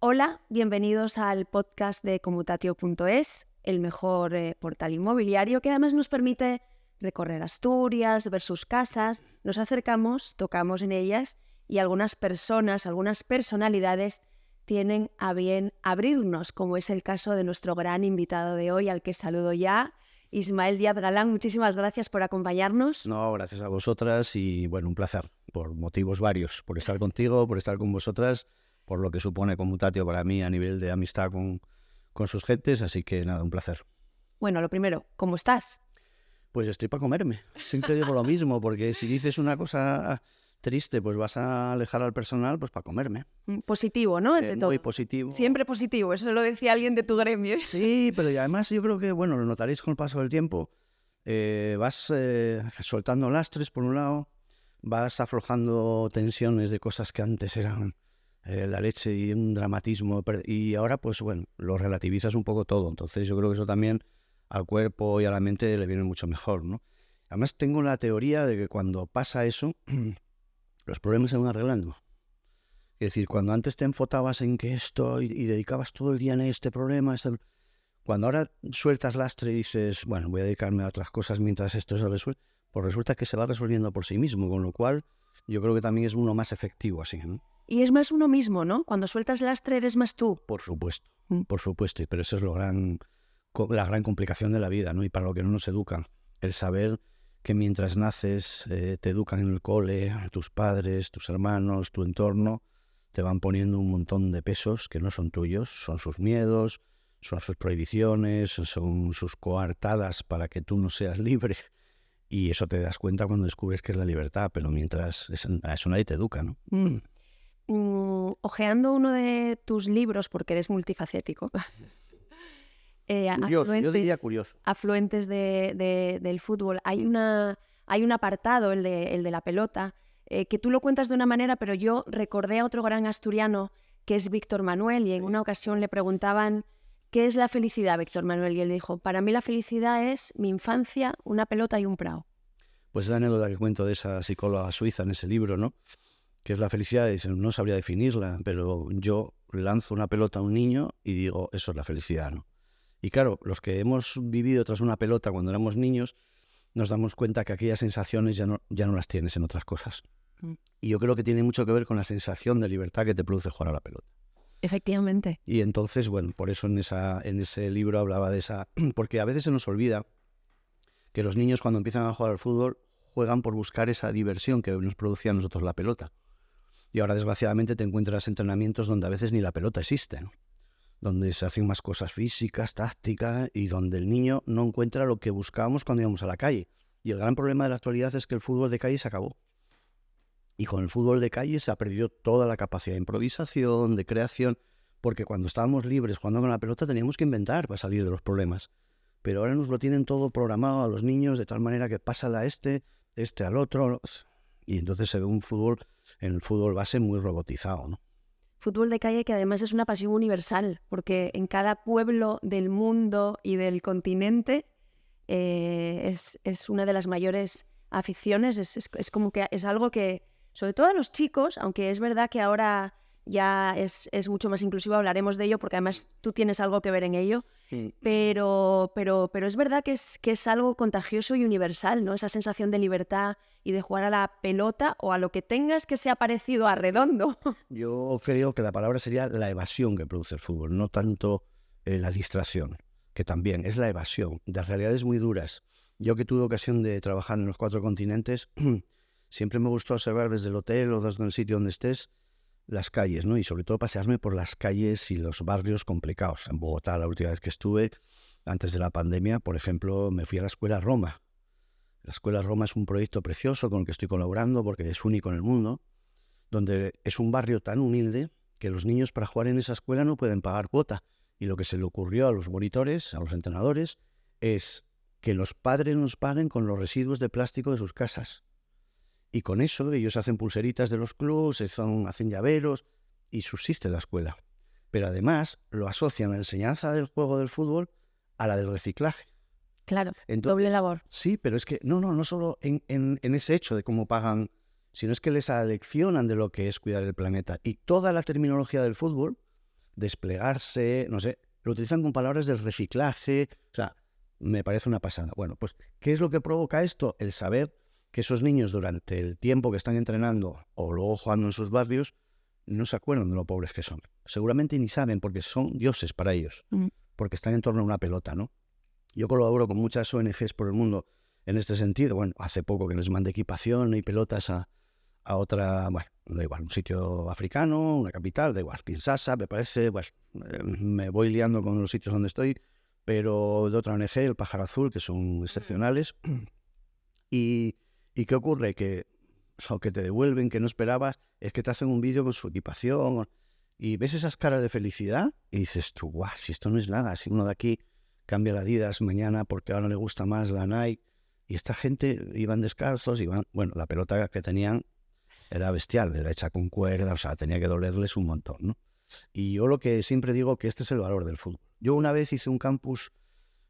Hola, bienvenidos al podcast de Comutatio.es, el mejor portal inmobiliario que además nos permite recorrer Asturias, ver sus casas, nos acercamos, tocamos en ellas y algunas personas, algunas personalidades tienen a bien abrirnos, como es el caso de nuestro gran invitado de hoy, al que saludo ya, Ismael Díaz Galán. Muchísimas gracias por acompañarnos. No, gracias a vosotras y bueno, un placer, por motivos varios, por estar contigo, por estar con vosotras, por lo que supone Comutatio para mí a nivel de amistad con sus gentes, así que nada, un placer. Bueno, lo primero, ¿cómo estás? Pues estoy para comerme, siempre digo lo mismo, porque si dices una cosa triste, pues vas a alejar al personal, pues para comerme. Positivo, ¿no? Ante todo. Muy positivo. Siempre positivo, eso lo decía alguien de tu gremio. Sí, pero y además yo creo que, bueno, lo notaréis con el paso del tiempo. Vas soltando lastres por un lado, vas aflojando tensiones de cosas que antes eran la leche y un dramatismo, y ahora pues bueno, lo relativizas un poco todo. Entonces yo creo que eso también al cuerpo y a la mente le viene mucho mejor, ¿no? Además tengo la teoría de que cuando pasa eso, los problemas se van arreglando. Es decir, cuando antes te enfotabas en que esto y dedicabas todo el día en este problema, cuando ahora sueltas lastre y dices, bueno, voy a dedicarme a otras cosas mientras esto se resuelve, pues resulta que se va resolviendo por sí mismo, con lo cual yo creo que también es uno más efectivo así, ¿no? Y es más uno mismo, ¿no? Cuando sueltas lastre eres más tú. Por supuesto, pero eso es la gran complicación de la vida, ¿no? Y para lo que no nos educan, el saber que mientras naces te educan en el cole, tus padres, tus hermanos, tu entorno, te van poniendo un montón de pesos que no son tuyos, son sus miedos, son sus prohibiciones, son sus coartadas para que tú no seas libre. Y eso te das cuenta cuando descubres que es la libertad, pero mientras a eso nadie te educa, ¿no? Ojeando uno de tus libros, porque eres multifacético, Curioso, yo diría curioso. afluentes del fútbol, hay un apartado, el de la pelota, que tú lo cuentas de una manera, pero yo recordé a otro gran asturiano que es Víctor Manuel, y en una ocasión le preguntaban ¿qué es la felicidad, Víctor Manuel? Y él dijo, para mí la felicidad es mi infancia, una pelota y un prao. Pues es la anécdota que cuento de esa psicóloga suiza en ese libro, ¿no? Que es la felicidad, y no sabría definirla, pero yo lanzo una pelota a un niño y digo, eso es la felicidad, ¿no? Y claro, los que hemos vivido tras una pelota cuando éramos niños, nos damos cuenta que aquellas sensaciones ya no las tienes en otras cosas. Y yo creo que tiene mucho que ver con la sensación de libertad que te produce jugar a la pelota. Efectivamente. Y entonces, bueno, por eso en ese libro hablaba de esa... Porque a veces se nos olvida que los niños cuando empiezan a jugar al fútbol juegan por buscar esa diversión que nos producía a nosotros la pelota. Y ahora, desgraciadamente, te encuentras entrenamientos donde a veces ni la pelota existe, ¿no? Donde se hacen más cosas físicas, tácticas, y donde el niño no encuentra lo que buscábamos cuando íbamos a la calle. Y el gran problema de la actualidad es que el fútbol de calle se acabó. Y con el fútbol de calle se ha perdido toda la capacidad de improvisación, de creación, porque cuando estábamos libres jugando con la pelota teníamos que inventar para salir de los problemas. Pero ahora nos lo tienen todo programado a los niños de tal manera que pásala a este al otro, y entonces se ve en el fútbol base muy robotizado, ¿no? Fútbol de calle que además es una pasión universal, porque en cada pueblo del mundo y del continente es una de las mayores aficiones, es como que es algo que, sobre todo a los chicos, aunque es verdad que ahora ya es mucho más inclusivo, hablaremos de ello porque además tú tienes algo que ver en ello, pero es verdad que es algo contagioso y universal, ¿no? Esa sensación de libertad y de jugar a la pelota o a lo que tengas que sea parecido a redondo. Yo creo que la palabra sería la evasión que produce el fútbol, no tanto la distracción, que también es la evasión de realidades muy duras. Yo que tuve ocasión de trabajar en los 4 continentes, siempre me gustó observar desde el hotel o desde el sitio donde estés las calles, ¿no? Y sobre todo pasearme por las calles y los barrios complicados. En Bogotá, la última vez que estuve, antes de la pandemia, por ejemplo, me fui a la Escuela Roma. La Escuela Roma es un proyecto precioso con el que estoy colaborando porque es único en el mundo, donde es un barrio tan humilde que los niños para jugar en esa escuela no pueden pagar cuota. Y lo que se le ocurrió a los monitores, a los entrenadores, es que los padres nos paguen con los residuos de plástico de sus casas. Y con eso ellos hacen pulseritas de los clubs, hacen llaveros y subsiste la escuela. Pero además lo asocian la enseñanza del juego del fútbol a la del reciclaje. Claro, Entonces, doble labor. Sí, pero es que no solo en ese hecho de cómo pagan, sino es que les aleccionan de lo que es cuidar el planeta. Y toda la terminología del fútbol desplegarse, no sé, lo utilizan con palabras del reciclaje, o sea, me parece una pasada. Bueno, pues, ¿qué es lo que provoca esto? El saber que esos niños durante el tiempo que están entrenando o luego jugando en sus barrios no se acuerdan de lo pobres que son. Seguramente ni saben porque son dioses para ellos, porque están en torno a una pelota, ¿no? Yo colaboro con muchas ONGs por el mundo en este sentido. Bueno, hace poco que les mandé equipación y pelotas a otra, bueno, da igual, un sitio africano, una capital, da igual, Kinshasa, me parece, bueno, me voy liando con los sitios donde estoy, pero de otra ONG, el Pájaro Azul, que son excepcionales. ¿Y qué ocurre? Que lo que te devuelven, que no esperabas, es que te hacen un vídeo con su equipación y ves esas caras de felicidad y dices tú, guau, si esto no es nada, si uno de aquí cambia la Adidas mañana porque ahora le gusta más la Nike, y esta gente iban descalzos, bueno, la pelota que tenían era bestial, era hecha con cuerda, o sea, tenía que dolerles un montón, ¿no? Y yo lo que siempre digo que este es el valor del fútbol. Yo una vez hice un campus,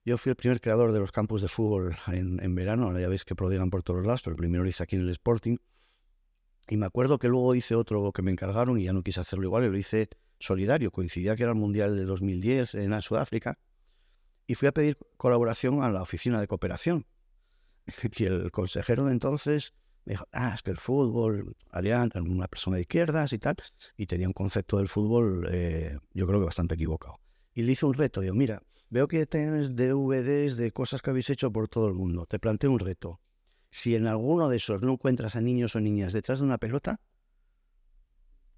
yo fui el primer creador de los campus de fútbol en verano, ahora ya veis que prodigan por todos lados, pero el primero lo hice aquí en el Sporting, y me acuerdo que luego hice otro que me encargaron y ya no quise hacerlo igual, y lo hice solidario, coincidía que era el Mundial de 2010 en Sudáfrica, y fui a pedir colaboración a la oficina de cooperación. Y el consejero de entonces me dijo, es que el fútbol, Adrián, una persona de izquierdas y tal, y tenía un concepto del fútbol, yo creo que bastante equivocado. Y le hice un reto, digo, mira, veo que tienes DVDs de cosas que habéis hecho por todo el mundo, te planteo un reto. Si en alguno de esos no encuentras a niños o niñas detrás de una pelota,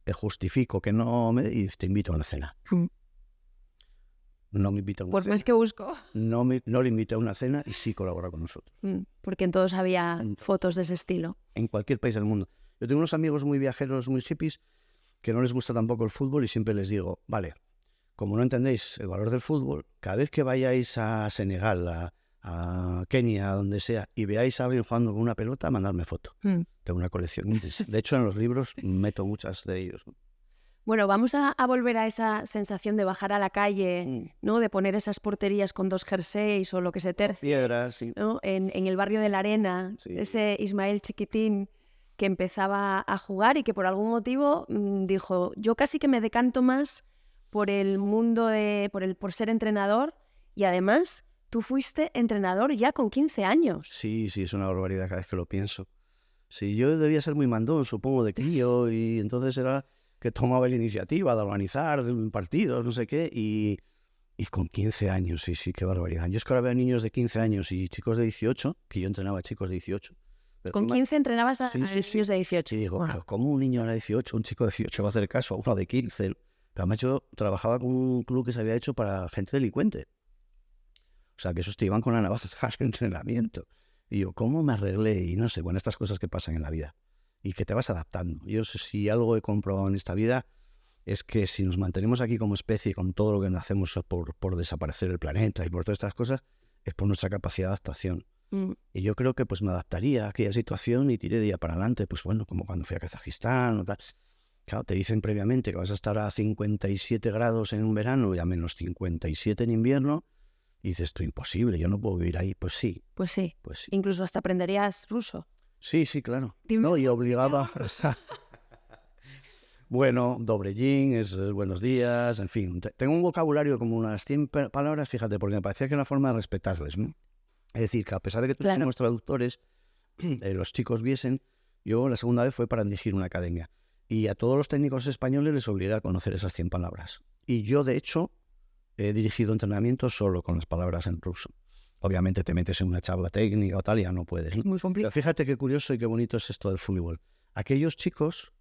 te justifico que no me... y te invito a una cena. No me invito a una Pues cena. no es que busco. No le invité a una cena y sí colabora con nosotros. Porque en todos había fotos de ese estilo. En cualquier país del mundo. Yo tengo unos amigos muy viajeros, muy hippies, que no les gusta tampoco el fútbol y siempre les digo, vale, como no entendéis el valor del fútbol, cada vez que vayáis a Senegal, a Kenia, a donde sea, y veáis a alguien jugando con una pelota, mandadme foto. Tengo una colección. De hecho, en los libros meto muchas de ellos. Bueno, vamos a volver a esa sensación de bajar a la calle, ¿no? De poner esas porterías con 2 jerseys o lo que se tercie. Piedras, sí. ¿No? En el barrio de la Arena, sí. Ese Ismael chiquitín que empezaba a jugar y que por algún motivo dijo, yo casi que me decanto más por el mundo por ser entrenador, y además tú fuiste entrenador ya con 15 años. Sí, es una barbaridad cada vez que lo pienso. Sí, yo debía ser muy mandón, supongo, de crío, y entonces era que tomaba la iniciativa de organizar partidos, no sé qué, y con 15 años, sí, qué barbaridad. Yo es que ahora veo niños de 15 años y chicos de 18, que yo entrenaba a chicos de 18. Pero con 15 entrenabas a niños de 18. Y digo, pero ¿cómo un niño ahora de 18, un chico de 18 va a hacer caso a uno de 15? Pero además yo trabajaba con un club que se había hecho para gente delincuente. O sea, que esos te iban con la navaja al entrenamiento. Y digo, ¿cómo me arreglé? Y no sé, bueno, estas cosas que pasan en la vida y que te vas adaptando. Yo sé si algo he comprobado en esta vida es que si nos mantenemos aquí como especie con todo lo que hacemos por desaparecer el planeta y por todas estas cosas, es por nuestra capacidad de adaptación. Y yo creo que pues me adaptaría a aquella situación y tiré de día para adelante, pues bueno, como cuando fui a Kazajistán o tal. Claro, te dicen previamente que vas a estar a 57 grados en un verano y a menos 57 en invierno, y dices, esto es imposible, yo no puedo vivir ahí. Pues sí. Pues sí. Incluso hasta aprenderías ruso. Sí, claro. No, y obligaba... Bueno, dobrellín, es buenos días, en fin. Tengo un vocabulario como unas 100 palabras, fíjate, porque me parecía que era una forma de respetarles, ¿no? Es decir, que a pesar de que todos somos traductores, los chicos viesen, yo la segunda vez fue para dirigir una academia. Y a todos los técnicos españoles les obligué a conocer esas 100 palabras. Y yo, de hecho, he dirigido entrenamientos solo con las palabras en ruso. Obviamente te metes en una charla técnica o tal y ya no puedes. Es muy complicado. Pero fíjate qué curioso y qué bonito es esto del fútbol. Aquellos chicos,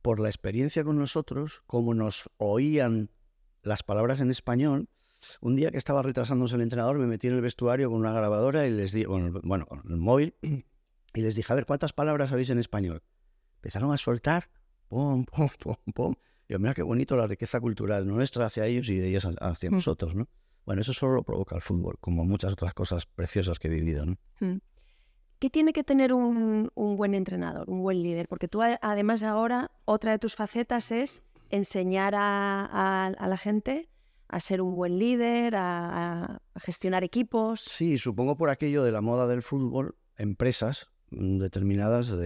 por la experiencia con nosotros, como nos oían las palabras en español, un día que estaba retrasándose el entrenador, me metí en el vestuario con una grabadora y les di, bueno, con el móvil, y les dije, a ver, ¿cuántas palabras sabéis en español? Empezaron a soltar, pum, pum, pum, pum. Yo, mira qué bonito la riqueza cultural nuestra hacia ellos y de ellos hacia nosotros, ¿no? Bueno, eso solo lo provoca el fútbol, como muchas otras cosas preciosas que he vivido, ¿no? ¿Qué tiene que tener un buen entrenador, un buen líder? Porque tú, además, ahora, otra de tus facetas es enseñar a la gente a ser un buen líder, a gestionar equipos. Sí, supongo por aquello de la moda del fútbol, empresas determinadas,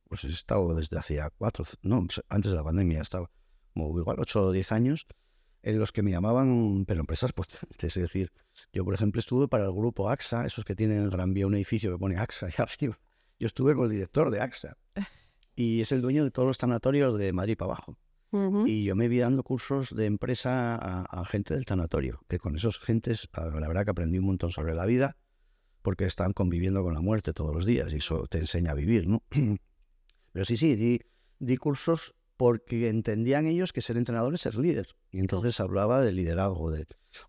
pues he estado desde hacía antes de la pandemia, estaba como igual 8 o 10 años, en los que me llamaban, pero empresas potentes. Es decir, yo, por ejemplo, estuve para el grupo AXA, esos que tienen en Gran Vía un edificio que pone AXA y arriba. Yo estuve con el director de AXA y es el dueño de todos los tanatorios de Madrid para abajo. Y yo me vi dando cursos de empresa a gente del tanatorio, que con esos gentes, la verdad que aprendí un montón sobre la vida, porque están conviviendo con la muerte todos los días y eso te enseña a vivir, ¿no? Pero sí, di cursos porque entendían ellos que ser entrenador es ser líder. Y entonces hablaba de liderazgo,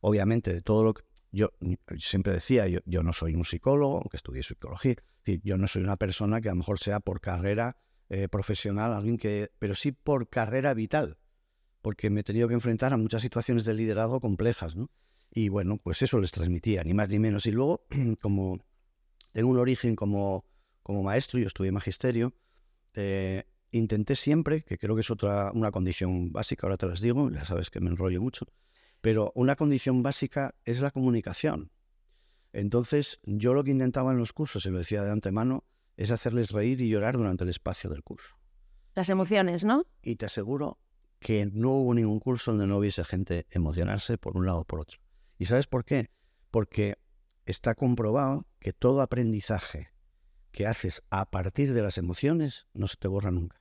obviamente de todo lo que... Yo siempre decía, yo no soy un psicólogo, aunque estudié psicología, es decir, yo no soy una persona que a lo mejor sea por carrera profesional, pero sí por carrera vital, porque me he tenido que enfrentar a muchas situaciones de liderazgo complejas, ¿no? Y bueno, pues eso les transmitía, ni más ni menos. Y luego, como tengo un origen como maestro, yo estudié magisterio, intenté siempre, que creo que es una condición básica, ahora te las digo, ya sabes que me enrollo mucho, pero una condición básica es la comunicación. Entonces, yo lo que intentaba en los cursos, y lo decía de antemano, es hacerles reír y llorar durante el espacio del curso. Las emociones, ¿no? Y te aseguro que no hubo ningún curso donde no hubiese gente emocionarse por un lado o por otro. ¿Y sabes por qué? Porque está comprobado que todo aprendizaje que haces a partir de las emociones no se te borra nunca.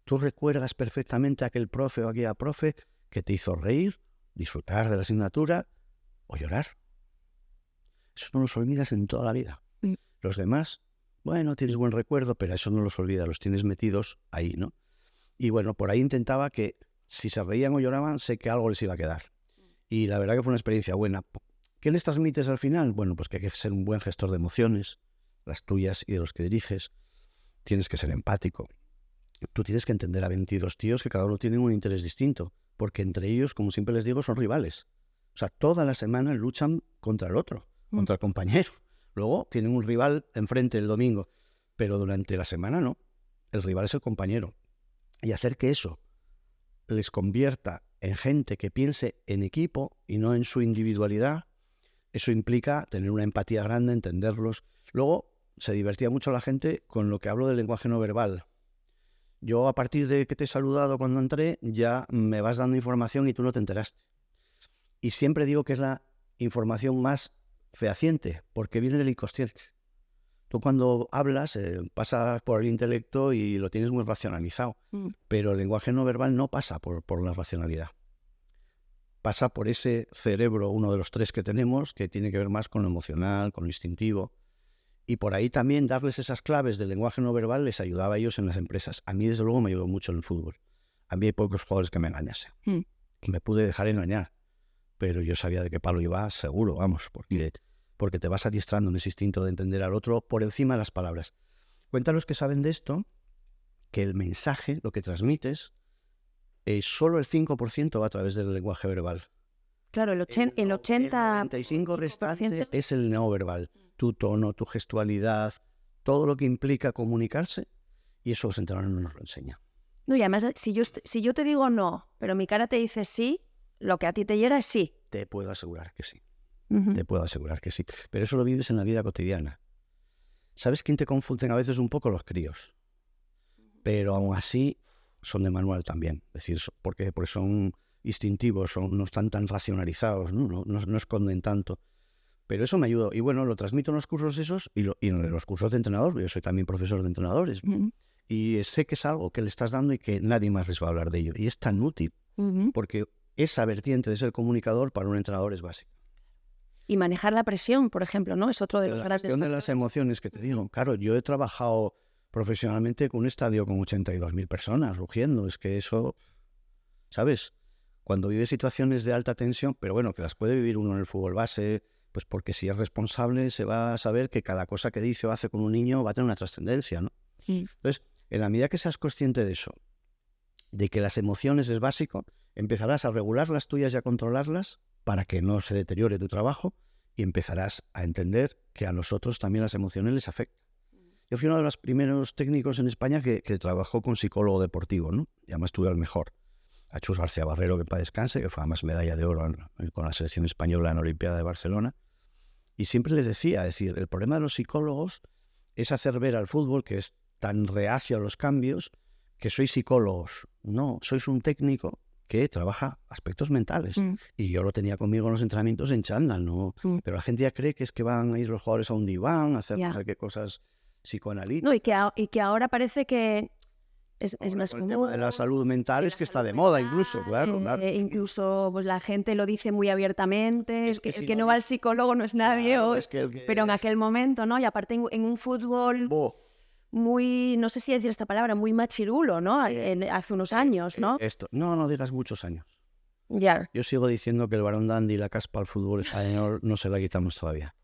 Tú recuerdas perfectamente a aquel profe o aquella profe que te hizo reír, disfrutar de la asignatura o llorar. Eso no los olvidas en toda la vida. Los demás, bueno, tienes buen recuerdo, pero eso no los olvidas, los tienes metidos ahí, ¿no? Y bueno, por ahí intentaba que si se reían o lloraban, sé que algo les iba a quedar. Y la verdad que fue una experiencia buena. ¿Qué les transmites al final? Bueno, pues que hay que ser un buen gestor de emociones, las tuyas y de los que diriges. Tienes que ser empático. Tú tienes que entender a 22 tíos que cada uno tiene un interés distinto, porque entre ellos, como siempre les digo, son rivales. O sea, toda la semana luchan contra el otro, contra el compañero. Luego tienen un rival enfrente el domingo, pero durante la semana no. El rival es el compañero. Y hacer que eso les convierta en gente que piense en equipo y no en su individualidad, eso implica tener una empatía grande, entenderlos. Luego se divertía mucho la gente con lo que hablo del lenguaje no verbal. Yo, a partir de que te he saludado cuando entré, ya me vas dando información y tú no te enteraste. Y siempre digo que es la información más fehaciente, porque viene del inconsciente. Tú cuando hablas pasas por el intelecto y lo tienes muy racionalizado, pero el lenguaje no verbal no pasa por la racionalidad. Pasa por ese cerebro, uno de los tres que tenemos, que tiene que ver más con lo emocional, con lo instintivo. Y por ahí también darles esas claves del lenguaje no verbal les ayudaba a ellos en las empresas. A mí, desde luego, me ayudó mucho en el fútbol. A mí hay pocos jugadores que me engañasen. Me pude dejar engañar, pero yo sabía de qué palo iba seguro, vamos, porque te vas adiestrando en ese instinto de entender al otro por encima de las palabras. Cuenta los que saben de esto que el mensaje, lo que transmites, solo el 5% va a través del lenguaje verbal. Claro, el 95% restante es el no verbal. Tu tono, tu gestualidad, todo lo que implica comunicarse, y eso los entrenadores no nos lo enseñan. No, y además, si yo te digo no, pero mi cara te dice sí, lo que a ti te llega es sí. Te puedo asegurar que sí. Te puedo asegurar que sí. Pero eso lo vives en la vida cotidiana. ¿Sabes quién te confunden a veces un poco? Los críos. Pero aún así son de manual también. Es decir, porque son instintivos, no están tan racionalizados, no esconden tanto. Pero eso me ayudó. Y bueno, lo transmito en los cursos esos y en los cursos de entrenador. Yo soy también profesor de entrenadores. Y sé que es algo que le estás dando y que nadie más les va a hablar de ello. Y es tan útil, porque esa vertiente de ser comunicador para un entrenador es básica. Y manejar la presión, por ejemplo, ¿no? Es otro de los la grandes gestión de las emociones que te digo. Claro, yo he trabajado profesionalmente con un estadio con 82.000 personas rugiendo. Es que eso, ¿sabes? Cuando vive situaciones de alta tensión, pero bueno, que las puede vivir uno en el fútbol base, pues porque si es responsable se va a saber que cada cosa que dice o hace con un niño va a tener una trascendencia, ¿no? Entonces, en la medida que seas consciente de eso, de que las emociones es básico, empezarás a regular las tuyas y a controlarlas para que no se deteriore tu trabajo y empezarás a entender que a nosotros también las emociones les afectan. Yo fui uno de los primeros técnicos en España que trabajó con psicólogo deportivo, ¿no? Y además tuve al mejor, a Chus García Barrero, que en paz descanse, que fue además medalla de oro con la selección española en la Olimpiada de Barcelona. Y siempre les decía, el problema de los psicólogos es hacer ver al fútbol, que es tan reacio a los cambios, que sois psicólogos. No, sois un técnico que trabaja aspectos mentales. Y yo lo tenía conmigo en los entrenamientos en chándal, ¿no? Pero la gente ya cree que es que van a ir los jugadores a un diván a hacer no sé qué cosas psicoanalíticas. No, y que ahora parece que es más con común. el tema de la salud mental es que está de moda incluso, claro. Incluso pues, la gente lo dice muy abiertamente, Es que el si que no no va al dice- psicólogo no es nadie, Claro, o- es que el que pero en es- aquel momento, ¿no? Y aparte en un fútbol muy, no sé si decir esta palabra, muy machirulo, ¿no? Hace unos años, ¿no? No digas muchos años. Ya. Yo sigo diciendo que el varón dandy y la caspa al fútbol español no se la quitamos todavía.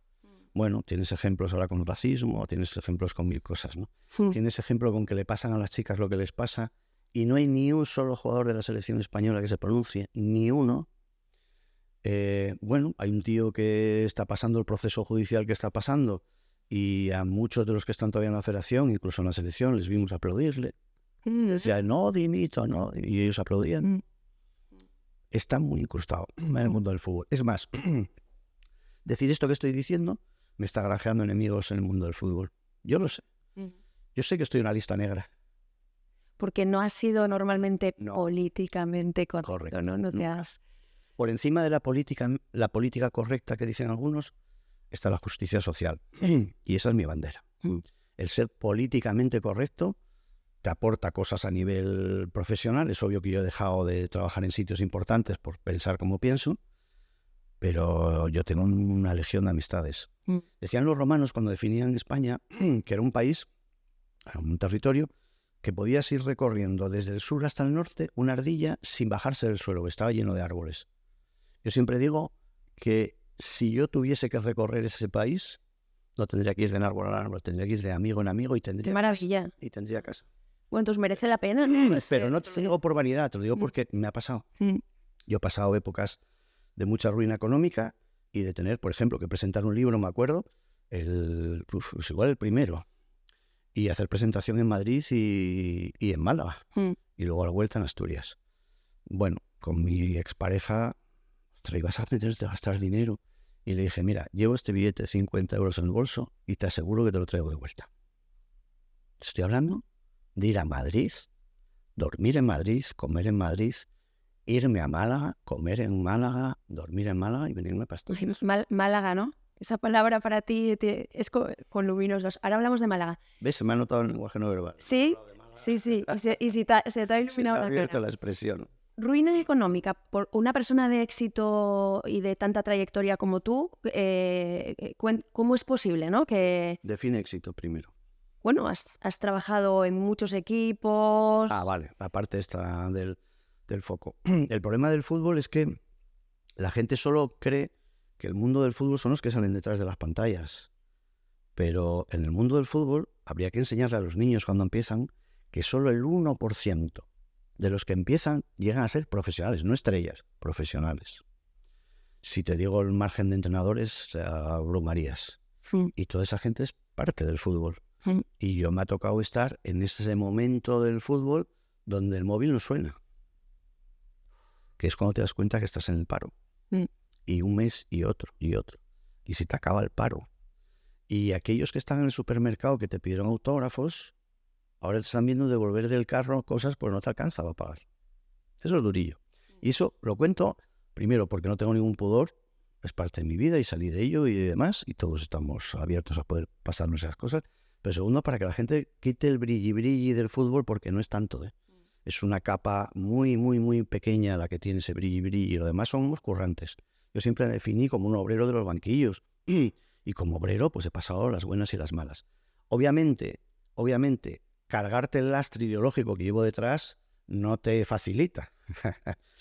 Bueno, tienes ejemplos ahora con el racismo, tienes ejemplos con mil cosas, ¿no? Tienes ejemplo con que le pasan a las chicas lo que les pasa y no hay ni un solo jugador de la selección española que se pronuncie, ni uno. Bueno, hay un tío que está pasando el proceso judicial que está pasando y a muchos de los que están todavía en la federación, incluso en la selección, les vimos aplaudirle. Decía, no, dimito, no, y ellos aplaudían. Está muy incrustado en el mundo del fútbol. Es más, decir esto que estoy diciendo me está granjeando enemigos en el mundo del fútbol. Yo lo sé. Yo sé que estoy en una lista negra. Porque no has sido normalmente No. políticamente correcto, Correcto. ¿no? No te has... Por encima de la política correcta que dicen algunos, está la justicia social. Y esa es mi bandera. El ser políticamente correcto te aporta cosas a nivel profesional. Es obvio que yo he dejado de trabajar en sitios importantes por pensar como pienso, pero yo tengo una legión de amistades. Decían los romanos cuando definían España que era un país, un territorio, que podías ir recorriendo desde el sur hasta el norte una ardilla sin bajarse del suelo, que estaba lleno de árboles. Yo siempre digo que si yo tuviese que recorrer ese país, no tendría que ir de árbol a árbol, tendría que ir de amigo en amigo y ¡Qué tendría maravilla! y tendría casa. Bueno, entonces merece la pena, ¿no? Pero no te lo digo por vanidad, te lo digo porque me ha pasado. Yo he pasado épocas de mucha ruina económica y de tener, por ejemplo, que presentar un libro, me acuerdo, pues igual el primero, y hacer presentación en Madrid y en Málaga, y luego a la vuelta en Asturias. Bueno, con mi expareja, ostras, ibas a meterte a gastar dinero, y le dije, mira, llevo este billete de 50 euros en el bolso y te aseguro que te lo traigo de vuelta. Estoy hablando de ir a Madrid, dormir en Madrid, comer en Madrid, irme a Málaga, comer en Málaga, dormir en Málaga y venirme para Asturias. Málaga, ¿no? Esa palabra para ti es con luminosos. Ahora hablamos de Málaga. ¿Ves? Se me ha notado el lenguaje no verbal. Sí, sí. Y si se te ha iluminado la cara. La expresión. Ruina económica. Por una persona de éxito y de tanta trayectoria como tú, ¿cómo es posible, no? Que, Define éxito primero. bueno, has trabajado en muchos equipos. Ah, vale. La parte esta del foco. El problema del fútbol es que la gente solo cree que el mundo del fútbol son los que salen detrás de las pantallas. Pero en el mundo del fútbol habría que enseñarle a los niños cuando empiezan que solo el 1% de los que empiezan llegan a ser profesionales, no estrellas, profesionales. Si te digo el margen de entrenadores, te abrumarías. Y toda esa gente es parte del fútbol. Y yo me ha tocado estar en ese momento del fútbol donde el móvil no suena. Que es cuando te das cuenta que estás en el paro. Y un mes y otro y otro. Y se te acaba el paro. Y aquellos que están en el supermercado que te pidieron autógrafos, ahora te están viendo devolver del carro cosas porque no te alcanzaba a pagar. Eso es durillo. Y eso lo cuento primero porque no tengo ningún pudor, es parte de mi vida y salí de ello y demás, y todos estamos abiertos a poder pasarnos esas cosas. Pero segundo, para que la gente quite el brilli del fútbol porque no es tanto. Es una capa muy, muy, muy pequeña la que tiene ese brilli y lo demás son unos currantes. Yo siempre me definí como un obrero de los banquillos y como obrero pues he pasado las buenas y las malas. Obviamente, cargarte el lastre ideológico que llevo detrás no te facilita.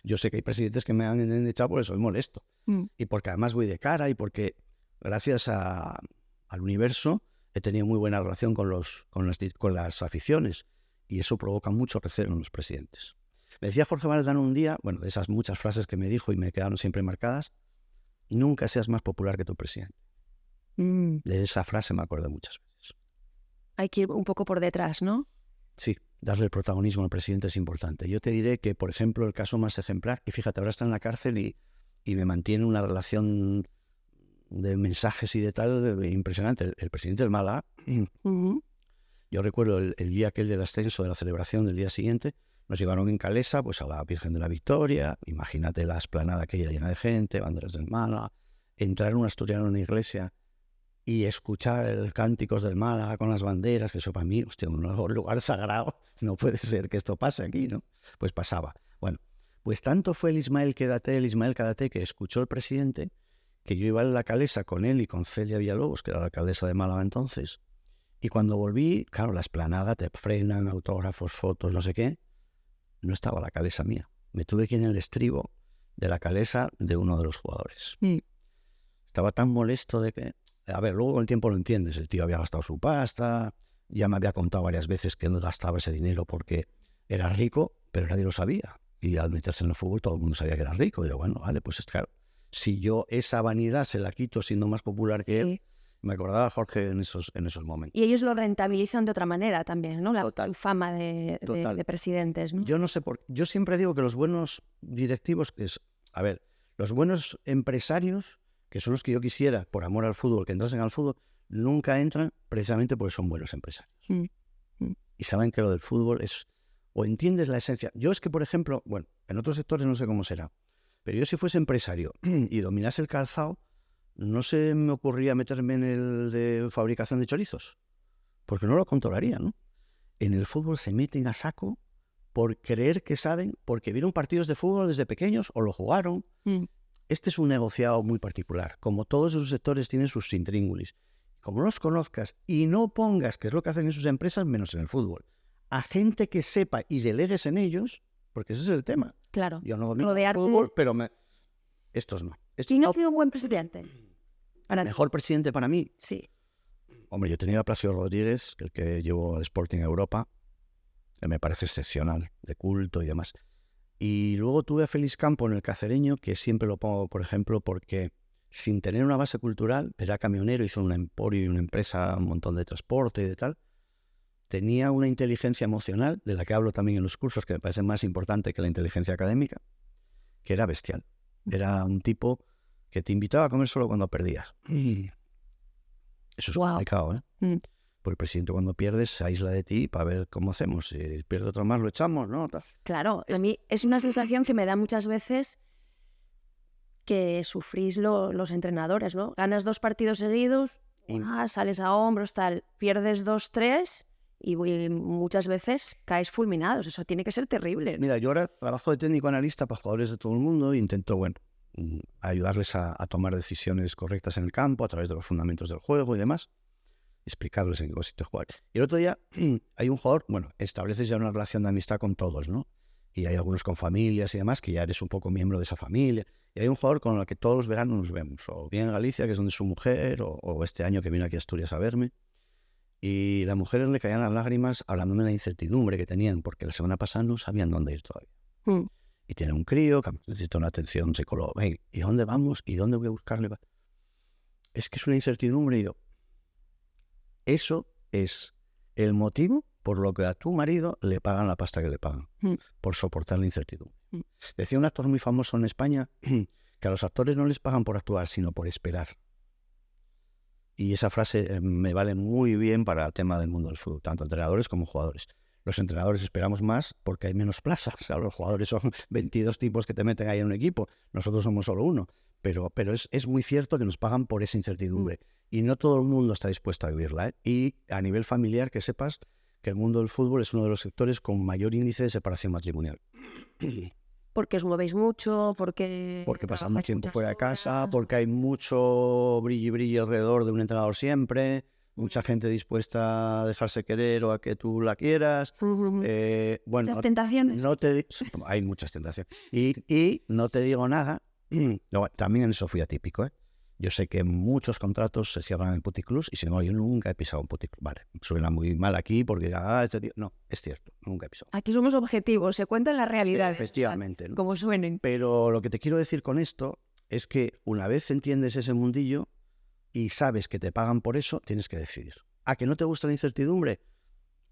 Yo sé que hay presidentes que me han echado por eso, es molesto. Y porque además voy de cara y porque gracias al universo he tenido muy buena relación con las aficiones y eso provoca mucho recelo en los presidentes. Me decía Jorge Valdano un día, bueno, de esas muchas frases que me dijo y me quedaron siempre marcadas, nunca seas más popular que tu presidente. De esa frase me acuerdo muchas veces. Hay que ir un poco por detrás, ¿no? Sí, darle el protagonismo al presidente es importante. Yo te diré que, por ejemplo, el caso más ejemplar, y fíjate, ahora está en la cárcel y me mantiene una relación de mensajes y de tal impresionante. El presidente del Málaga, yo recuerdo el día aquel del ascenso, de la celebración del día siguiente, Nos llevaron en Calesa pues a la Virgen de la Victoria, imagínate la explanada aquella llena de gente, banderas del Málaga, entrar un asturiano en una iglesia y escuchar el cánticos del Málaga con las banderas, que eso para mí, hostia, un lugar sagrado, no puede ser que esto pase aquí, ¿no? Pues pasaba. Bueno, pues tanto fue el Ismael Cadate, que escuchó el presidente, que yo iba a la Calesa con él y con Celia Villalobos, que era la alcaldesa de Málaga entonces, y cuando volví, claro, la explanada te frenan, autógrafos, fotos, no sé qué, no estaba la Calesa mía. Me tuve que ir en el estribo de la Calesa de uno de los jugadores. Estaba tan molesto de que... A ver, luego con el tiempo lo entiendes. El tío había gastado su pasta, ya me había contado varias veces que no gastaba ese dinero porque era rico, pero nadie lo sabía. Y al meterse en el fútbol todo el mundo sabía que era rico. Y yo, bueno, vale, pues es claro. Si yo esa vanidad se la quito siendo más popular que él, me acordaba a Jorge en esos momentos. Y ellos lo rentabilizan de otra manera también, ¿no? Su fama de presidentes, ¿no? Yo no sé por qué. Yo siempre digo que los buenos directivos, los buenos empresarios, que son los que yo quisiera, por amor al fútbol, que entrasen al fútbol, nunca entran precisamente porque son buenos empresarios. Y saben que lo del fútbol es... O entiendes la esencia. Yo es que, por ejemplo, bueno, en otros sectores no sé cómo será, pero yo si fuese empresario y dominase el calzado, no se me ocurría meterme en el de fabricación de chorizos, porque no lo controlaría, ¿no? En el fútbol se meten a saco por creer que saben, porque vieron partidos de fútbol desde pequeños o lo jugaron. Este es un negociado muy particular. Como todos esos sectores tienen sus intríngulis. Como los conozcas y no pongas, que es lo que hacen en sus empresas, menos en el fútbol, a gente que sepa y delegues en ellos, porque ese es el tema. Claro. Yo no domino el fútbol, pero estos no. ¿Quién ha sido un buen presidente? ¿El mejor presidente para mí? Sí. Hombre, yo he tenido a Plácido Rodríguez, el que llevó al Sporting a Europa, que me parece excepcional, de culto y demás. Y luego tuve a Félix Campo en el Cacereño, que siempre lo pongo, por ejemplo, porque sin tener una base cultural, era camionero, hizo un emporio y una empresa, un montón de transporte y de tal. Tenía una inteligencia emocional, de la que hablo también en los cursos, que me parece más importante que la inteligencia académica, que era bestial. Era un tipo que te invitaba a comer solo cuando perdías. Eso es complicado, ¿eh? Pues el presidente cuando pierdes se aísla de ti para ver cómo hacemos. Si pierde otro más, lo echamos, ¿no? Claro, a mí es una sensación que me da muchas veces que sufrís los entrenadores, ¿no? Ganas 2 partidos seguidos, sales a hombros, tal, pierdes 2, 3 y muchas veces caes fulminados. Eso tiene que ser terrible. Mira, yo ahora trabajo de técnico analista para jugadores de todo el mundo e intento, ayudarles a tomar decisiones correctas en el campo a través de los fundamentos del juego y demás, explicarles en qué consiste jugar. Y el otro día hay un jugador, estableces ya una relación de amistad con todos, ¿no? Y hay algunos con familias y demás, que ya eres un poco miembro de esa familia. Y hay un jugador con el que todos los veranos nos vemos, o bien en Galicia, que es donde es su mujer, o este año que vino aquí a Asturias a verme. Y las mujeres le caían las lágrimas hablándome de la incertidumbre que tenían, porque la semana pasada no sabían dónde ir todavía. Y tiene un crío que necesita una atención psicóloga. ¿Y dónde vamos? ¿Y dónde voy a buscarle? Es que es una incertidumbre. Y yo, eso es el motivo por lo que a tu marido le pagan la pasta que le pagan, por soportar la incertidumbre. Decía un actor muy famoso en España que a los actores no les pagan por actuar, sino por esperar. Y esa frase me vale muy bien para el tema del mundo del fútbol, tanto entrenadores como jugadores. Los entrenadores esperamos más porque hay menos plazas. O sea, los jugadores son 22 tipos que te meten ahí en un equipo. Nosotros somos solo uno. Pero es muy cierto que nos pagan por esa incertidumbre. Y no todo el mundo está dispuesto a vivirla, ¿eh? Y a nivel familiar, que sepas que el mundo del fútbol es uno de los sectores con mayor índice de separación matrimonial. Porque os movéis mucho, porque pasamos tiempo fuera de casa, porque hay mucho brilli alrededor de un entrenador siempre, mucha gente dispuesta a dejarse querer o a que tú la quieras. Muchas tentaciones. Hay muchas tentaciones. Y no te digo nada, también en eso fui atípico, ¿eh? Yo sé que muchos contratos se cierran en puticlubs y sin embargo yo nunca he pisado un puticlub. Vale, suena muy mal aquí porque este tío... No, es cierto, nunca he pisado. Aquí somos objetivos, se cuentan las realidades. Efectivamente. O sea, ¿no? Como suenen. Pero lo que te quiero decir con esto es que una vez entiendes ese mundillo y sabes que te pagan por eso, tienes que decidir. ¿A que no te gusta la incertidumbre?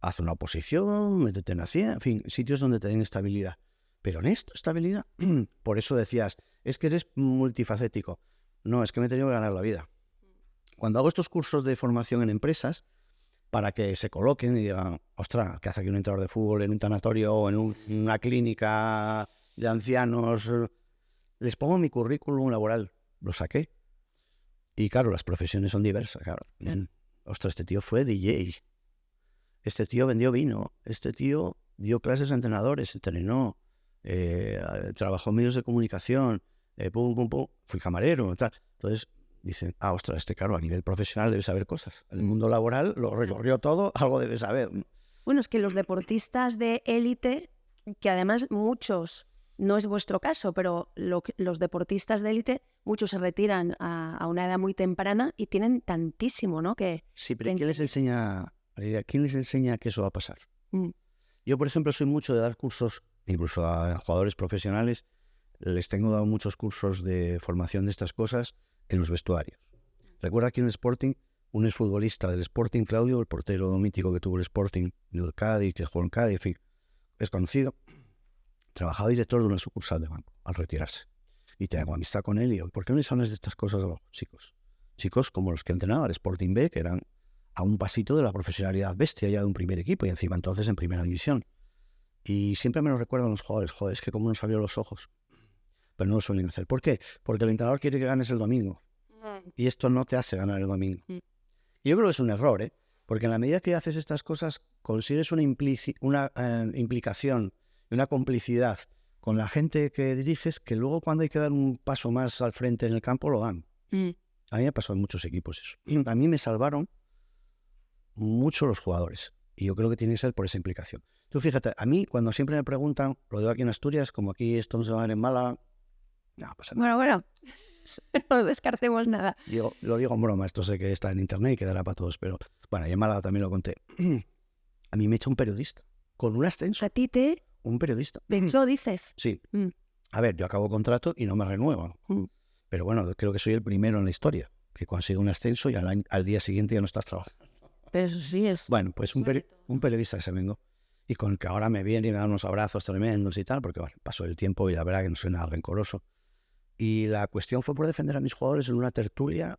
Haz una oposición, métete en la ciencia, en fin, sitios donde te den estabilidad. Pero en esto, estabilidad. Por eso decías, es que eres multifacético. No, es que me he tenido que ganar la vida. Cuando hago estos cursos de formación en empresas, para que se coloquen y digan, ostras, ¿qué hace aquí un entrenador de fútbol en un tanatorio o en una clínica de ancianos? Les pongo mi currículum laboral, lo saqué. Y claro, las profesiones son diversas, claro. Ostras, este tío fue DJ. Este tío vendió vino. Este tío dio clases a entrenadores, entrenó, trabajó en medios de comunicación, fui camarero, tal. Entonces dicen, ostras, claro, a nivel profesional debe saber cosas. En el mundo laboral lo recorrió todo, algo debe saber. Bueno, es que los deportistas de élite, que además muchos, no es vuestro caso, pero los deportistas de élite, muchos se retiran a una edad muy temprana y tienen tantísimo, ¿no? Sí, pero ¿quién les enseña que eso va a pasar? Yo, por ejemplo, soy mucho de dar cursos, incluso a jugadores profesionales, les tengo dado muchos cursos de formación de estas cosas en los vestuarios. Recuerda aquí en el Sporting, un exfutbolista del Sporting, Claudio, el portero mítico que tuvo el Sporting, del Cádiz, que jugó en Cádiz, en fin, es conocido. Trabajaba director de una sucursal de banco al retirarse. Y tengo amistad con él y digo, ¿por qué no les hablas de estas cosas a los chicos? Chicos como los que entrenaba el Sporting B, que eran a un pasito de la profesionalidad bestia ya de un primer equipo y encima entonces en primera división. Y siempre me lo recuerdan los jugadores, joder, es que como nos abrió los ojos. Pero no lo suelen hacer. ¿Por qué? Porque el entrenador quiere que ganes el domingo. Y esto no te hace ganar el domingo. Y yo creo que es un error, ¿eh? Porque en la medida que haces estas cosas, consigues una implicación y una complicidad con la gente que diriges, que luego cuando hay que dar un paso más al frente en el campo, lo dan. A mí me pasó en muchos equipos eso. Y a mí me salvaron mucho los jugadores. Y yo creo que tiene que ser por esa implicación. Tú fíjate, a mí cuando siempre me preguntan, lo digo aquí en Asturias, como aquí esto no se va a ver en Málaga, no pasa nada. Bueno, no descartemos nada. Lo digo en broma, esto sé que está en internet y quedará para todos, pero bueno, y en Málaga también lo conté. A mí me echa un periodista, con un ascenso. ¿A ti un periodista? ¿De hecho dices? Sí. A ver, yo acabo contrato y no me renuevan. Pero bueno, creo que soy el primero en la historia que consigue un ascenso y al día siguiente ya no estás trabajando. Pero eso sí es... Bueno, pues un periodista que se vengo y con el que ahora me viene y me da unos abrazos tremendos y tal, porque bueno, pasó el tiempo y la verdad que no soy nada rencoroso. Y la cuestión fue por defender a mis jugadores en una tertulia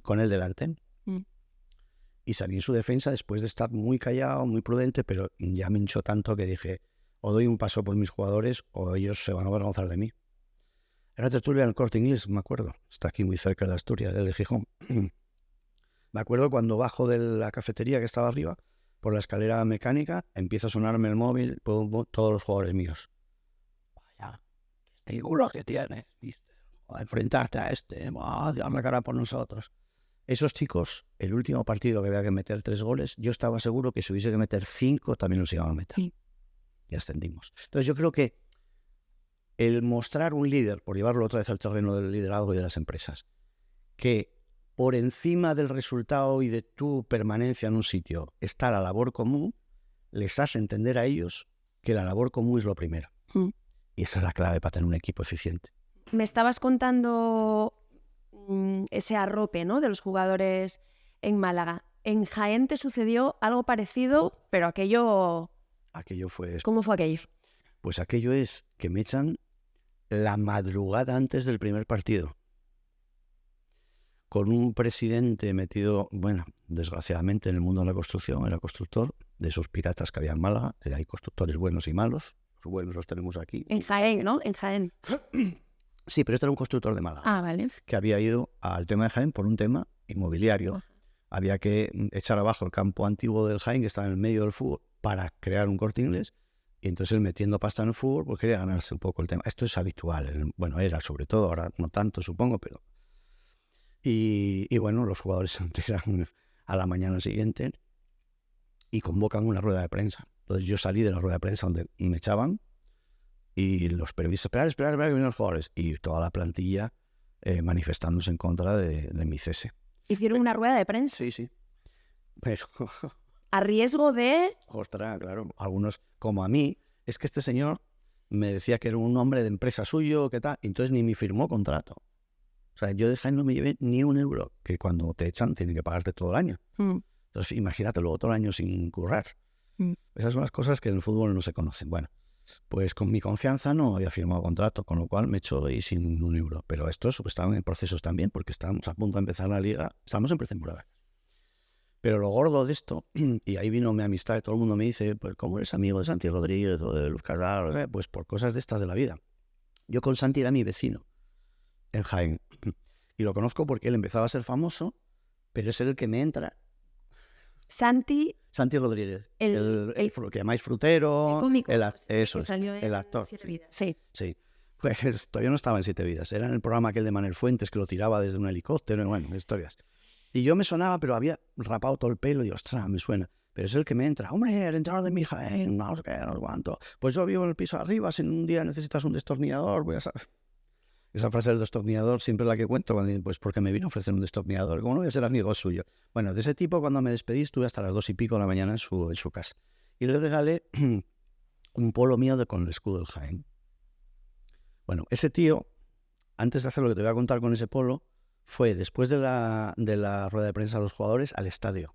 con él delante. Y salí en su defensa después de estar muy callado, muy prudente, pero ya me hinchó tanto que dije, o doy un paso por mis jugadores o ellos se van a avergonzar de mí. Era una tertulia en el Corte Inglés, me acuerdo. Está aquí muy cerca de Asturias, del de Gijón. Me acuerdo cuando bajo de la cafetería que estaba arriba, por la escalera mecánica, empieza a sonarme el móvil, todos los jugadores míos. Vaya, seguro que tienes, ¿viste? A enfrentarte a a dar la cara por nosotros. Esos chicos, el último partido que había que meter 3 goles, yo estaba seguro que si hubiese que meter 5 también los iban a meter. Sí. Y ascendimos. Entonces yo creo que el mostrar un líder, por llevarlo otra vez al terreno del liderazgo y de las empresas, que por encima del resultado y de tu permanencia en un sitio está la labor común, les hace entender a ellos que la labor común es lo primero. Y esa es la clave para tener un equipo eficiente. Me estabas contando ese arrope, ¿no?, de los jugadores en Málaga. En Jaén te sucedió algo parecido, pero aquello fue... ¿Cómo fue aquello? Pues aquello es que me echan la madrugada antes del primer partido. Con un presidente metido, bueno, desgraciadamente en el mundo de la construcción, era constructor, de esos piratas que había en Málaga, que hay constructores buenos y malos. Los buenos los tenemos aquí. En Jaén, ¿no? En Jaén. Sí, pero este era un constructor de Málaga. Ah, vale. Que había ido al tema de Jaén por un tema inmobiliario. Había que echar abajo el campo antiguo del Jaén, que estaba en el medio del fútbol, para crear un Corte Inglés. Y entonces él metiendo pasta en el fútbol, pues quería ganarse un poco el tema. Esto es habitual. Bueno, era sobre todo, ahora no tanto, supongo, pero... Y bueno, los jugadores se enteran a la mañana siguiente y convocan una rueda de prensa. Entonces yo salí de la rueda de prensa donde me echaban y los periodistas, esperar que vienen los jugadores. Y toda la plantilla manifestándose en contra de mi cese. ¿Hicieron una rueda de prensa? Sí. Pero... ¿A riesgo de...? Ostras, claro. Algunos, como a mí, es que este señor me decía que era un hombre de empresa suyo, que tal, y entonces ni me firmó contrato. O sea, yo de Jaén no me llevé ni un euro, que cuando te echan tienen que pagarte todo el año. Entonces, imagínate, luego todo el año sin currar. Esas son las cosas que en el fútbol no se conocen. Bueno, pues con mi confianza no había firmado contrato, con lo cual me echó ahí sin un euro. Pero esto estaban en procesos también, porque estábamos a punto de empezar la liga, estamos en pretemporada. Pero lo gordo de esto, y ahí vino mi amistad, todo el mundo me dice, pues ¿cómo eres amigo de Santi Rodríguez o de Luz Casal? O sea, pues por cosas de estas de la vida. Yo con Santi era mi vecino en Jaén. Y lo conozco porque él empezaba a ser famoso, pero es el que me entra. Santi Rodríguez, el que llamáis frutero, cómico, eso que es, salió el en actor. Siete Vidas. Sí. Sí, pues todavía no estaba en Siete Vidas, era en el programa aquel de Manel Fuentes que lo tiraba desde un helicóptero, bueno, historias. Y yo me sonaba, pero había rapado todo el pelo y ostras, me suena. Pero es el que me entra, hombre, el entrenador de mi hija, no sé qué, no sé cuánto. Pues yo vivo en el piso de arriba, si un día necesitas un destornillador, voy a saber. Esa frase del destornillador siempre la que cuento, cuando, pues porque me vino a ofrecer un destornillador. ¿Cómo no voy a ser amigo suyo? Bueno, de ese tipo, cuando me despedí, estuve hasta las 2:00 de la mañana en su casa. Y le regalé un polo mío con el escudo del Jaén. Bueno, ese tío, antes de hacer lo que te voy a contar con ese polo, fue después de la rueda de prensa de los jugadores al estadio.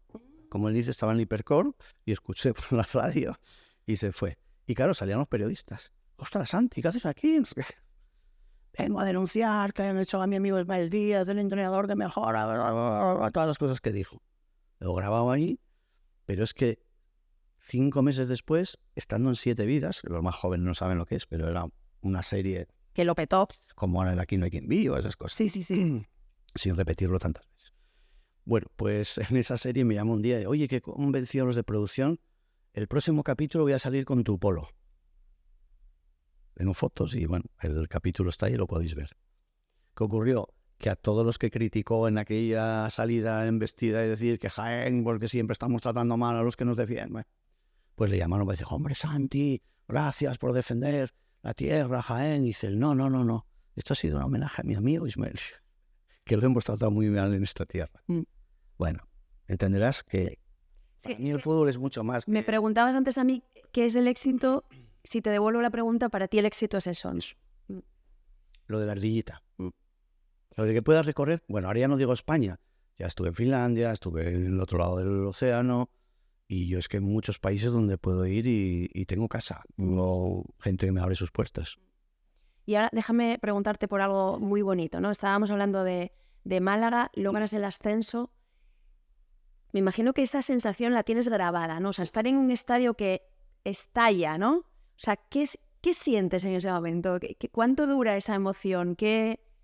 Como él dice, estaba en el Hipercor y escuché por la radio y se fue. Y claro, salían los periodistas. ¡Ostras, Santi, qué haces aquí! Vengo a denunciar que han hecho a mi amigo Ismael Díaz, el entrenador que mejora, todas las cosas que dijo. Lo grababa ahí, pero es que 5 meses después, estando en Siete Vidas, los más jóvenes no saben lo que es, pero era una serie Que lo petó. como ahora el Aquí no hay quien viva, esas cosas. Sí. Sin repetirlo tantas veces. Bueno, pues en esa serie me llamó un día y, oye, que convenció a los de producción, el próximo capítulo voy a salir con tu polo. Tengo fotos y bueno, el capítulo está ahí y lo podéis ver. ¿Qué ocurrió? Que a todos los que criticó en aquella salida en vestida y decir que Jaén, porque siempre estamos tratando mal a los que nos defienden, pues le llamaron para decir, hombre, Santi, gracias por defender la tierra, Jaén. Y dice, no, esto ha sido un homenaje a mi amigo Ismael, que lo hemos tratado muy mal en esta tierra. Bueno, entenderás que para mí el fútbol es mucho más que... Me preguntabas antes a mí qué es el éxito. Si te devuelvo la pregunta, para ti el éxito es eso. Lo de la ardillita. Lo de que puedas recorrer... Bueno, ahora ya no digo España. Ya estuve en Finlandia, estuve en el otro lado del océano. Y yo es que hay muchos países donde puedo ir y tengo casa. Tengo gente que me abre sus puertas. Y ahora déjame preguntarte por algo muy bonito, ¿no? Estábamos hablando de Málaga, logras el ascenso. Me imagino que esa sensación la tienes grabada, ¿no? O sea, estar en un estadio que estalla, ¿no? O sea, ¿qué sientes en ese momento? ¿Cuánto dura esa emoción?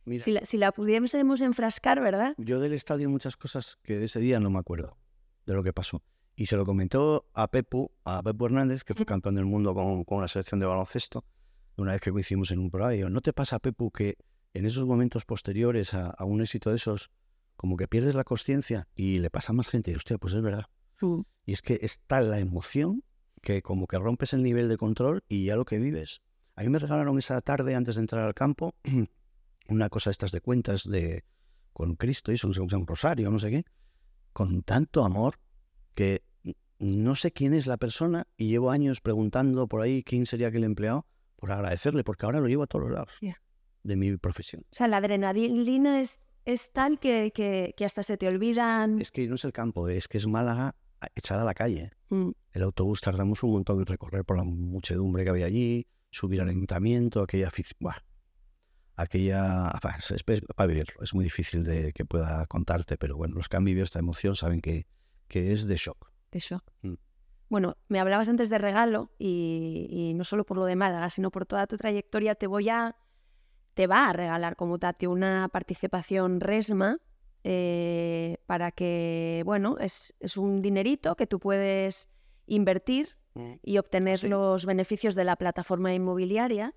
Mira, si la pudiésemos enfrascar, ¿verdad? Yo del estadio muchas cosas que de ese día no me acuerdo de lo que pasó. Y se lo comentó a Pepu Hernández, que fue campeón del mundo con la selección de baloncesto, una vez que coincidimos en un programa. Y yo, ¿no te pasa, Pepu, que en esos momentos posteriores a un éxito de esos, como que pierdes la consciencia y le pasa a más gente? Y hostia, pues es verdad. Y es que está la emoción que como que rompes el nivel de control y ya lo que vives. A mí me regalaron esa tarde, antes de entrar al campo, una cosa estas de cuentas con Cristo, y un rosario, no sé qué, con tanto amor que no sé quién es la persona y llevo años preguntando por ahí quién sería aquel empleado por agradecerle, porque ahora lo llevo a todos los lados de mi profesión. O sea, la adrenalina es tal que hasta se te olvidan... Es que no es el campo, es que es Málaga echada a la calle. El autobús tardamos un montón en recorrer por la muchedumbre que había allí, subir al ayuntamiento, aquella... es para vivirlo, es muy difícil de que pueda contarte, pero bueno, los que han vivido esta emoción saben que es de shock. De shock. Bueno, me hablabas antes de regalo y no solo por lo de Málaga, sino por toda tu trayectoria te va a regalar Comutatio una participación Resma para que, bueno, es un dinerito que tú puedes invertir y obtener los beneficios de la plataforma inmobiliaria.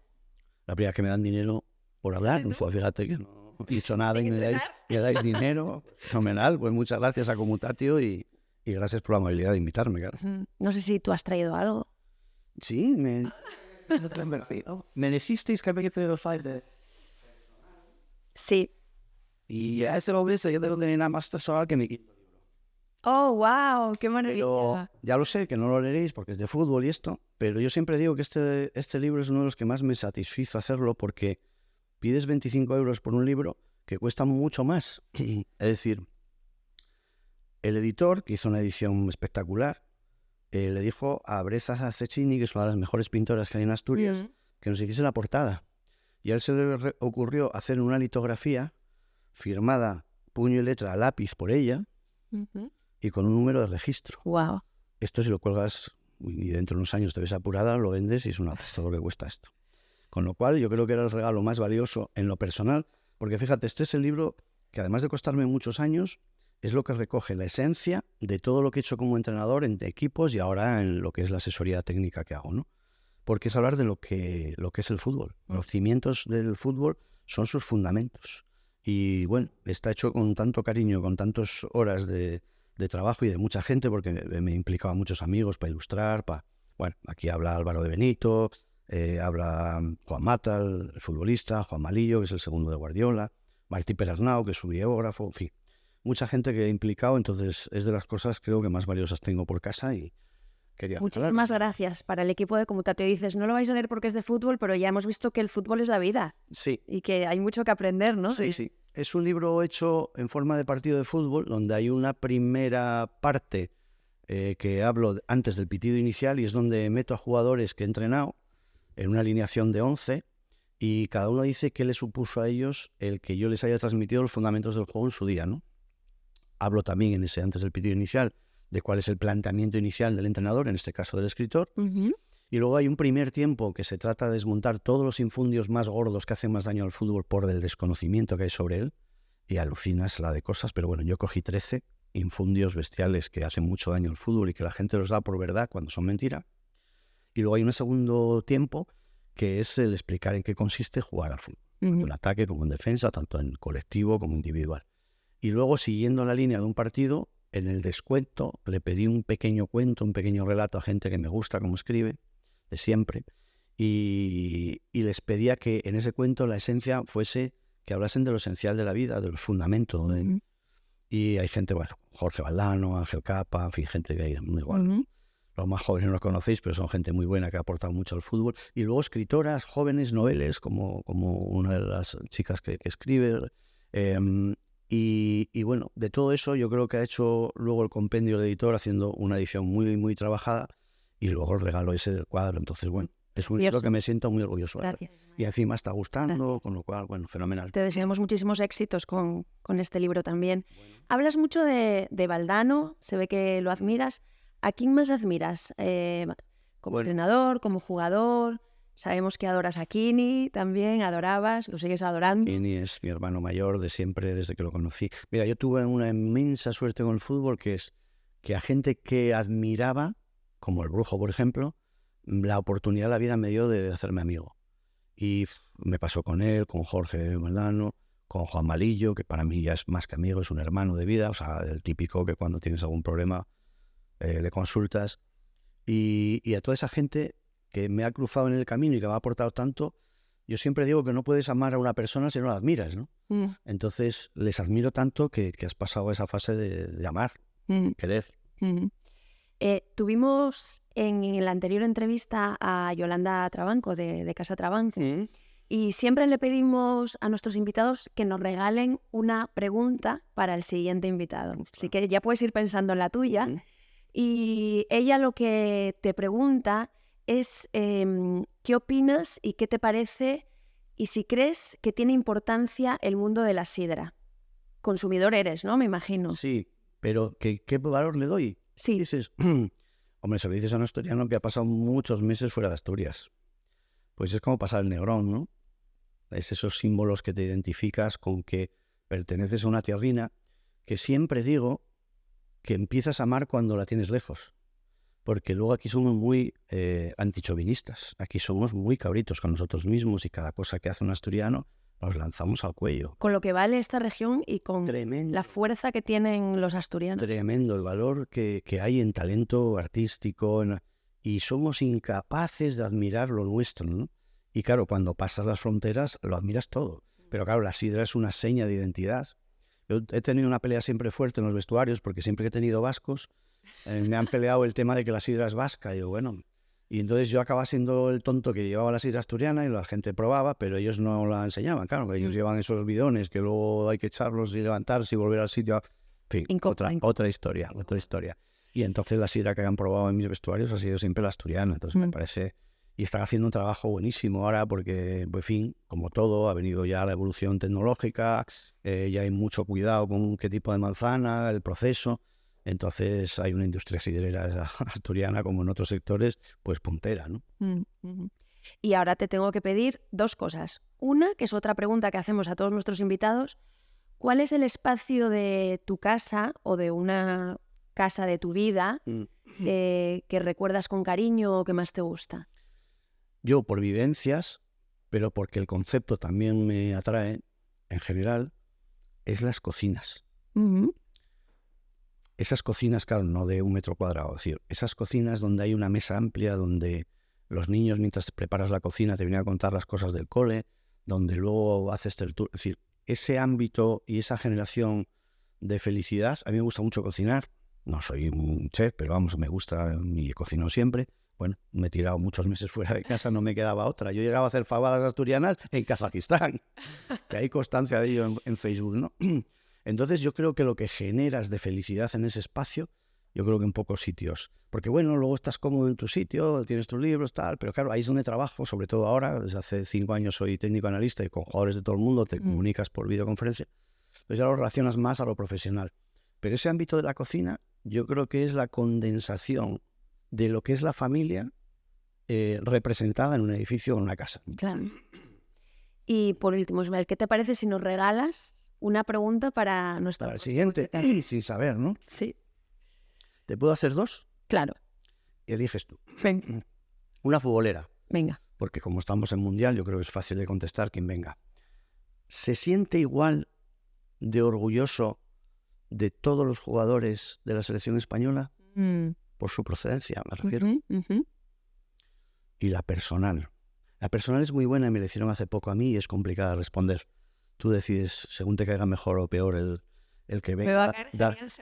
La primera que me dan dinero por hablar, ¿sí, no? Fíjate que no he dicho nada y me dais dinero, fenomenal. Pues muchas gracias a Comutatio y gracias por la amabilidad de invitarme, claro. No sé si tú has traído algo. Sí, me decisteis que había que traer los files. Sí. Y a ese hombre yo tengo que tener nada más personal que mi quinto libro. ¡Oh, wow! ¡Qué maravilla! Pero ya lo sé, que no lo leeréis porque es de fútbol y esto, pero yo siempre digo que este libro es uno de los que más me satisfizo hacerlo porque pides 25 euros por un libro que cuesta mucho más. Es decir, el editor, que hizo una edición espectacular, le dijo a Breza Cecchini, que es una de las mejores pintoras que hay en Asturias, que nos hiciese la portada. Y a él se le ocurrió hacer una litografía firmada puño y letra a lápiz por ella, y con un número de registro. Wow. Esto si lo cuelgas y dentro de unos años te ves apurada, lo vendes y es una pasta lo que cuesta esto. Con lo cual yo creo que era el regalo más valioso en lo personal, porque fíjate, este es el libro que además de costarme muchos años, es lo que recoge la esencia de todo lo que he hecho como entrenador en equipos y ahora en lo que es la asesoría técnica que hago, ¿no? Porque es hablar de lo que es el fútbol. Los cimientos del fútbol son sus fundamentos. Y bueno, está hecho con tanto cariño, con tantas horas de trabajo y de mucha gente, porque me implicaba muchos amigos para ilustrar. Bueno, aquí habla Álvaro de Benito, habla Juan Mata, el futbolista, Juan Malillo, que es el segundo de Guardiola, Martí Perarnau, que es su biógrafo, en fin. Mucha gente que he implicado, entonces es de las cosas creo que más valiosas tengo por casa y quería Muchísimas gracias. Para el equipo de Comutatio dices, no lo vais a leer porque es de fútbol, pero ya hemos visto que el fútbol es la vida. Sí. Y que hay mucho que aprender, ¿no? Sí, sí. Es un libro hecho en forma de partido de fútbol, donde hay una primera parte que hablo antes del pitido inicial y es donde meto a jugadores que he entrenado en una alineación de 11 y cada uno dice qué le supuso a ellos el que yo les haya transmitido los fundamentos del juego en su día, ¿no? Hablo también en ese antes del pitido inicial de cuál es el planteamiento inicial del entrenador, en este caso del escritor. Y luego hay un primer tiempo que se trata de desmontar todos los infundios más gordos que hacen más daño al fútbol por el desconocimiento que hay sobre él. Y alucinas la de cosas, pero bueno, yo cogí 13 infundios bestiales que hacen mucho daño al fútbol y que la gente los da por verdad cuando son mentira. Y luego hay un segundo tiempo que es el explicar en qué consiste jugar al fútbol. Tanto en ataque como en defensa, tanto en colectivo como individual. Y luego, siguiendo la línea de un partido, en el descuento le pedí un pequeño cuento, un pequeño relato a gente que me gusta como escribe, de siempre, y les pedía que en ese cuento la esencia fuese que hablasen de lo esencial de la vida, de los fundamentos. Y hay gente, bueno, Jorge Valdano, Ángel Capa, en fin, gente que hay muy igual. Los más jóvenes no los conocéis, pero son gente muy buena que ha aportado mucho al fútbol. Y luego escritoras, jóvenes, noveles, como una de las chicas que escribe. Y bueno, de todo eso yo creo que ha hecho luego el compendio del editor haciendo una edición muy, muy trabajada y luego el regalo ese del cuadro. Entonces, bueno, es un libro que me siento muy orgulloso. Gracias. Y encima está gustando, Gracias. con lo cual, bueno, fenomenal. Te deseamos muchísimos éxitos con este libro también. Bueno. Hablas mucho de Valdano, se ve que lo admiras. ¿A quién más admiras? Como entrenador, como jugador. Sabemos que adoras a Kini también, adorabas, lo sigues adorando. Kini es mi hermano mayor de siempre, desde que lo conocí. Mira, yo tuve una inmensa suerte con el fútbol, que es que a gente que admiraba, como el Brujo, por ejemplo, la oportunidad de la vida me dio de hacerme amigo. Y me pasó con él, con Jorge Valdano, con Juan Malillo, que para mí ya es más que amigo, es un hermano de vida, o sea, el típico que cuando tienes algún problema le consultas. Y a toda esa gente que me ha cruzado en el camino y que me ha aportado tanto, yo siempre digo que no puedes amar a una persona si no la admiras, ¿no? Entonces les admiro tanto que has pasado esa fase de amar, querer. Tuvimos en la anterior entrevista a Yolanda Trabanco de Casa Trabanco y siempre le pedimos a nuestros invitados que nos regalen una pregunta para el siguiente invitado. Así que ya puedes ir pensando en la tuya. Y ella lo que te pregunta es qué opinas y qué te parece y si crees que tiene importancia el mundo de la sidra. Consumidor eres, ¿no? Me imagino. Sí, pero ¿qué valor le doy? Sí. Dices, hombre, se lo dices a un asturiano que ha pasado muchos meses fuera de Asturias. Pues es como pasar el Negrón, ¿no? Es esos símbolos que te identificas con que perteneces a una tierrina que siempre digo que empiezas a amar cuando la tienes lejos. Porque luego aquí somos muy antichovinistas. Aquí somos muy cabritos con nosotros mismos y cada cosa que hace un asturiano nos lanzamos al cuello. Con lo que vale esta región y con Tremendo. La fuerza que tienen los asturianos. Tremendo el valor que hay en talento artístico y somos incapaces de admirar lo nuestro, ¿no? Y claro, cuando pasas las fronteras lo admiras todo. Pero claro, la sidra es una seña de identidad. Yo he tenido una pelea siempre fuerte en los vestuarios porque siempre que he tenido vascos me han peleado el tema de que la sidra es vasca. Y yo, bueno, y entonces yo acababa siendo el tonto que llevaba la sidra asturiana y la gente probaba, pero ellos no la enseñaban, claro, ellos llevan esos bidones que luego hay que echarlos y levantarse y volver al sitio. En fin, otra historia. Y entonces la sidra que han probado en mis vestuarios ha sido siempre la asturiana, entonces me parece... Y están haciendo un trabajo buenísimo ahora porque, en fin, como todo, ha venido ya la evolución tecnológica, ya hay mucho cuidado con qué tipo de manzana, el proceso. Entonces hay una industria siderera asturiana, como en otros sectores, pues puntera, ¿no? Y ahora te tengo que pedir 2 cosas. Una, que es otra pregunta que hacemos a todos nuestros invitados, ¿cuál es el espacio de tu casa o de una casa de tu vida que recuerdas con cariño o que más te gusta? Yo, por vivencias, pero porque el concepto también me atrae, en general, es las cocinas. Esas cocinas, claro, no de 1 metro cuadrado, es decir, esas cocinas donde hay una mesa amplia, donde los niños, mientras preparas la cocina, te vienen a contar las cosas del cole, donde luego haces tertulia. Es decir, ese ámbito y esa generación de felicidad, a mí me gusta mucho cocinar. No soy un chef, pero vamos, me gusta y he cocinado siempre. Bueno, me he tirado muchos meses fuera de casa, no me quedaba otra. Yo llegaba a hacer fabadas asturianas en Kazajistán, que hay constancia de ello en Facebook, ¿no? Entonces yo creo que lo que generas de felicidad en ese espacio, yo creo que en pocos sitios. Porque bueno, luego estás cómodo en tu sitio, tienes tus libros, tal, pero claro, ahí es donde trabajo, sobre todo ahora, desde hace 5 años soy técnico analista y con jugadores de todo el mundo te comunicas por videoconferencia. Entonces ya lo relacionas más a lo profesional. Pero ese ámbito de la cocina, yo creo que es la condensación de lo que es la familia representada en un edificio o en una casa. Claro. Y por último, Ismael, ¿qué te parece si nos regalas una pregunta para nuestro Para el siguiente, sin saber, ¿no? Sí. ¿Te puedo hacer 2? Claro. Y eliges tú. Venga. Una futbolera. Venga. Porque como estamos en Mundial, yo creo que es fácil de contestar quien venga. ¿Se siente igual de orgulloso de todos los jugadores de la selección española? Por su procedencia, me refiero. Y la personal. La personal es muy buena y me la hicieron hace poco a mí y es complicada de responder. Tú decides, según te caiga mejor o peor el que venga,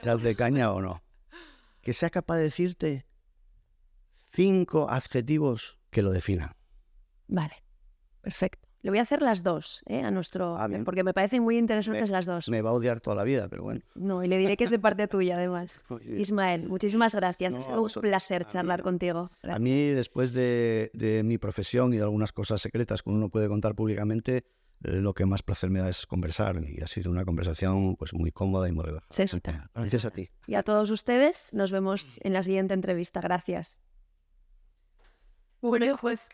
darle caña o no. Que sea capaz de decirte 5 adjetivos que lo definan. Vale, perfecto. Le voy a hacer las 2 a nuestro... porque me parecen muy interesantes las 2. Me va a odiar toda la vida, pero bueno. No, y le diré que es de parte tuya, además. Ismael, muchísimas gracias. No, ha sido un placer charlar contigo. Gracias. A mí, después de mi profesión y de algunas cosas secretas que uno no puede contar públicamente, lo que más placer me da es conversar. Y ha sido una conversación pues muy cómoda y muy relajada. Gracias a ti. Y a todos ustedes, nos vemos en la siguiente entrevista. Gracias. Bueno, pues,